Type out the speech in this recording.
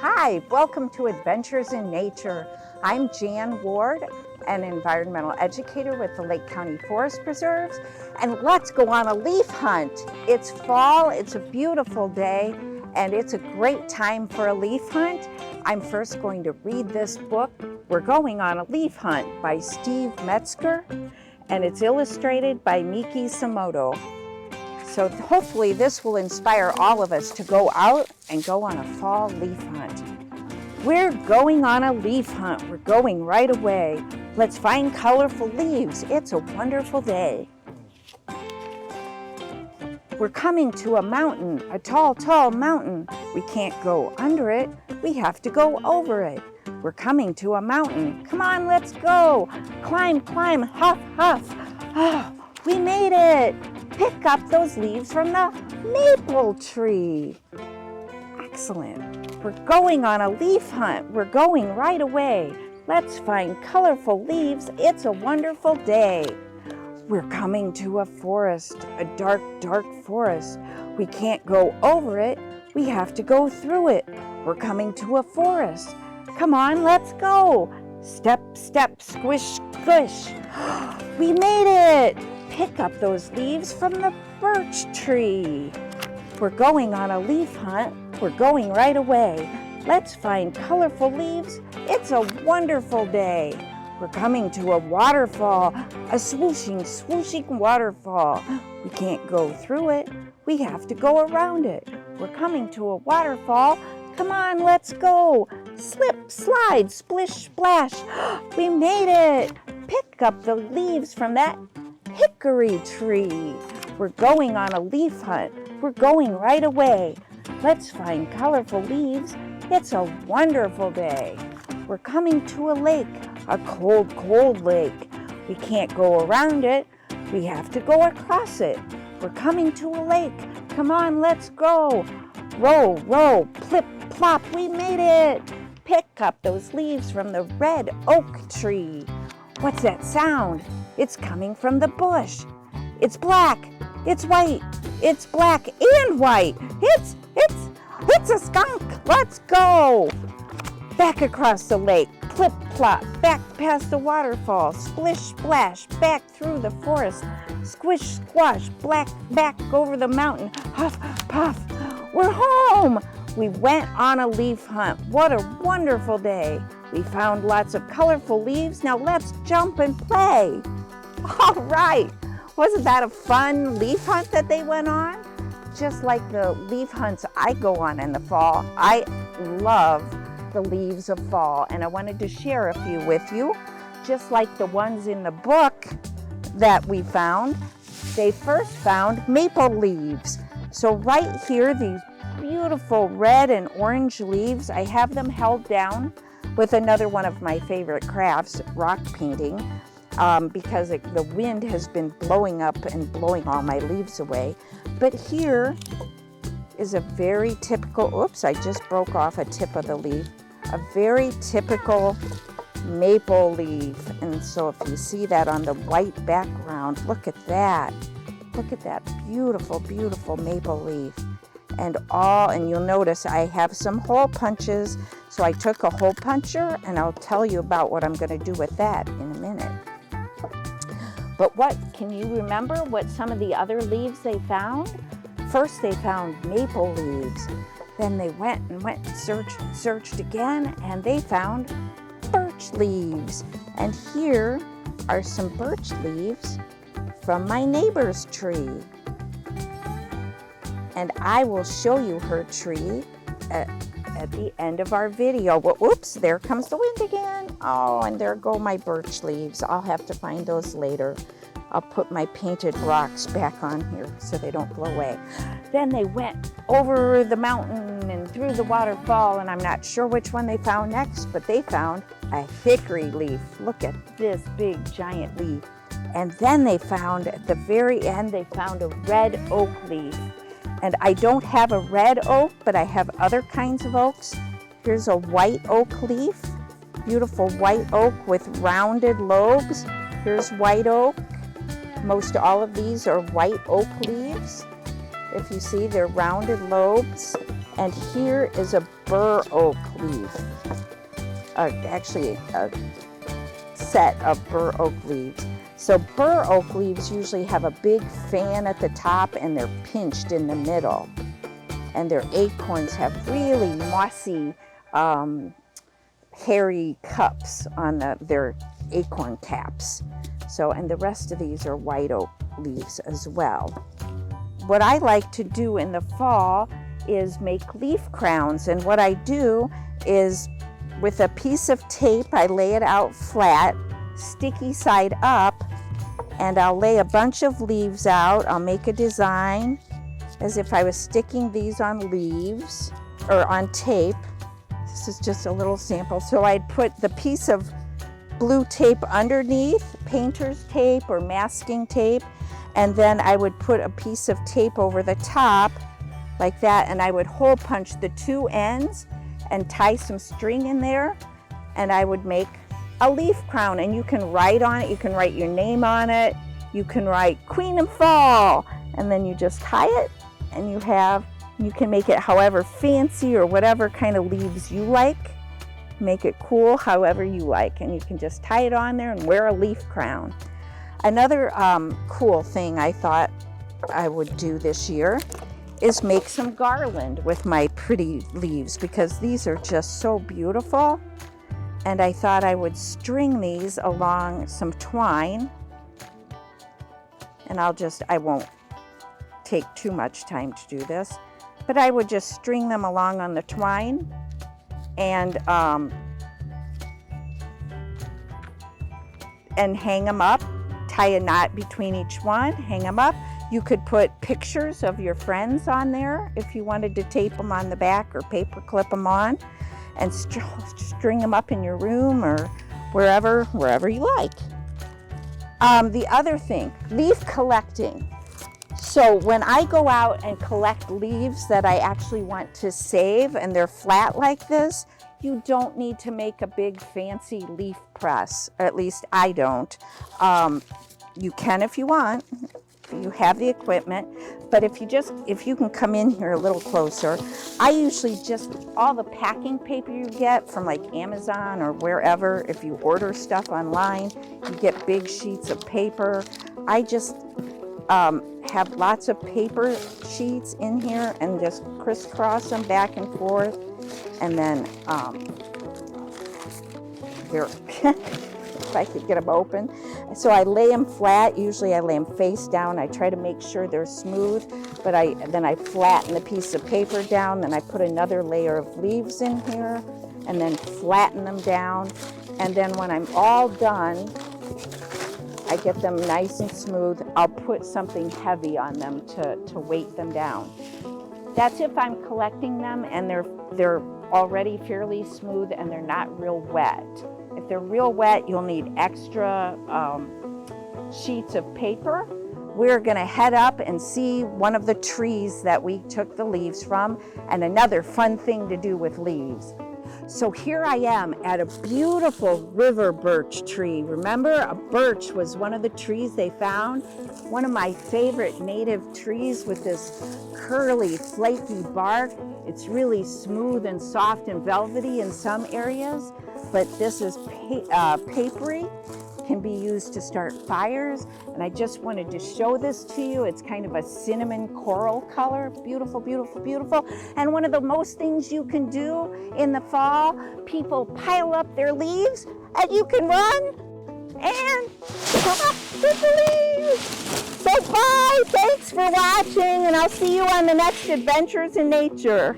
Hi, welcome to Adventures in Nature. I'm Jan Ward, an environmental educator with the Lake County Forest Preserves, and let's go on a leaf hunt. It's fall, it's a beautiful day, and it's a great time for a leaf hunt. I'm first going to read this book, We're Going on a Leaf Hunt by Steve Metzger, and it's illustrated by Miki Samoto. So hopefully this will inspire all of us to go out and go on a fall leaf hunt. We're going on a leaf hunt. We're going right away. Let's find colorful leaves. It's a wonderful day. We're coming to a mountain, a tall, tall mountain. We can't go under it. We have to go over it. We're coming to a mountain. Come on, let's go. Climb, climb, huff, huff. Oh, we made it. Pick up those leaves from the maple tree. Excellent. We're going on a leaf hunt. We're going right away. Let's find colorful leaves. It's a wonderful day. We're coming to a forest, a dark, dark forest. We can't go over it. We have to go through it. We're coming to a forest. Come on, let's go. Step, step, squish, squish. We made it. Pick up those leaves from the birch tree. We're going on a leaf hunt. We're going right away. Let's find colorful leaves. It's a wonderful day. We're coming to a waterfall, a swooshing, swooshing waterfall. We can't go through it. We have to go around it. We're coming to a waterfall. Come on, let's go. Slip, slide, splish, splash. We made it. Pick up the leaves from that hickory tree. We're going on a leaf hunt. We're going right away. Let's find colorful leaves. It's a wonderful day. We're coming to a lake, a cold, cold lake. We can't go around it. We have to go across it. We're coming to a lake. Come on, let's go. Row, row, plip, plop. We made it. Pick up those leaves from the red oak tree. What's that sound? It's coming from the bush. It's black. It's white. It's black and white. It's a skunk. Let's go. Back across the lake. Plip, plop. Back past the waterfall. Splish, splash. Back through the forest. Squish, squash. Back over the mountain. Huff, puff. We're home. We went on a leaf hunt. What a wonderful day. We found lots of colorful leaves. Now let's jump and play. All right. Wasn't that a fun leaf hunt that they went on? Just like the leaf hunts I go on in the fall. I love the leaves of fall, and I wanted to share a few with you. Just like the ones in the book that we found, they first found maple leaves. So right here, these beautiful red and orange leaves, I have them held down with another one of my favorite crafts, rock painting, because the wind has been blowing up and blowing all my leaves away. But here is a very typical, oops, I just broke off a tip of the leaf, a very typical maple leaf. And so if you see that on the white background, look at that. Look at that beautiful, beautiful maple leaf. And you'll notice I have some hole punches. So I took a hole puncher, and I'll tell you about what I'm going to do with that in a minute. But can you remember what some of the other leaves they found? First they found maple leaves. Then they went and searched again, and they found birch leaves. And here are some birch leaves from my neighbor's tree. And I will show you her tree at the end of our video. Well, oops, there comes the wind again. Oh, and there go my birch leaves. I'll have to find those later. I'll put my painted rocks back on here so they don't blow away. Then they went over the mountain and through the waterfall, and I'm not sure which one they found next, but they found a hickory leaf. Look at this big giant leaf. And then they found, at the very end, they found a red oak leaf. And I don't have a red oak, but I have other kinds of oaks. Here's a white oak leaf, beautiful white oak with rounded lobes. Here's white oak. Most all of these are white oak leaves. If you see, they're rounded lobes. And here is a bur oak leaves. Actually, a set of bur oak leaves. So bur oak leaves usually have a big fan at the top and they're pinched in the middle. And their acorns have really mossy, hairy cups on their acorn caps. So, and the rest of these are white oak leaves as well. What I like to do in the fall is make leaf crowns. And what I do is with a piece of tape, I lay it out flat, sticky side up, and I'll lay a bunch of leaves out. I'll make a design as if I was sticking these on leaves or on tape. This is just a little sample. So I'd put the piece of blue tape underneath, painter's tape or masking tape, and then I would put a piece of tape over the top like that, and I would hole punch the two ends and tie some string in there, and I would make a leaf crown. And you can write on it, you can write your name on it, you can write Queen of Fall, and then you just tie it, and you can make it however fancy or whatever kind of leaves you like. Make it cool however you like, and you can just tie it on there and wear a leaf crown. Another cool thing I thought I would do this year is make some garland with my pretty leaves, because these are just so beautiful. And I thought I would string these along some twine, and I won't take too much time to do this, but I would just string them along on the twine and hang them up, tie a knot between each one, hang them up. You could put pictures of your friends on there if you wanted to tape them on the back or paper clip them on, and string them up in your room or wherever you like. The other thing, leaf collecting. So when I go out and collect leaves that I actually want to save and they're flat like this, you don't need to make a big fancy leaf press, or at least I don't. You can if you want, you have the equipment, but if you can come in here a little closer, I usually just, all the packing paper you get from like Amazon or wherever, if you order stuff online, you get big sheets of paper. I just have lots of paper sheets in here and just crisscross them back and forth, and then here, if I could get them open. So I lay them flat. Usually I lay them face down. I try to make sure they're smooth, but then I flatten the piece of paper down, then I put another layer of leaves in here, and then flatten them down. And then when I'm all done, I get them nice and smooth. I'll put something heavy on them to weight them down. That's if I'm collecting them and they're already fairly smooth and they're not real wet. If they're real wet, you'll need extra sheets of paper. We're gonna head up and see one of the trees that we took the leaves from, and another fun thing to do with leaves. So here I am at a beautiful river birch tree. Remember, a birch was one of the trees they found. One of my favorite native trees with this curly, flaky bark. It's really smooth and soft and velvety in some areas, but this is papery, can be used to start fires. And I just wanted to show this to you. It's kind of a cinnamon coral color. Beautiful, beautiful, beautiful. And one of the most things you can do in the fall, people pile up their leaves and you can run and collect the leaves. So bye, thanks for watching, and I'll see you on the next Adventures in Nature.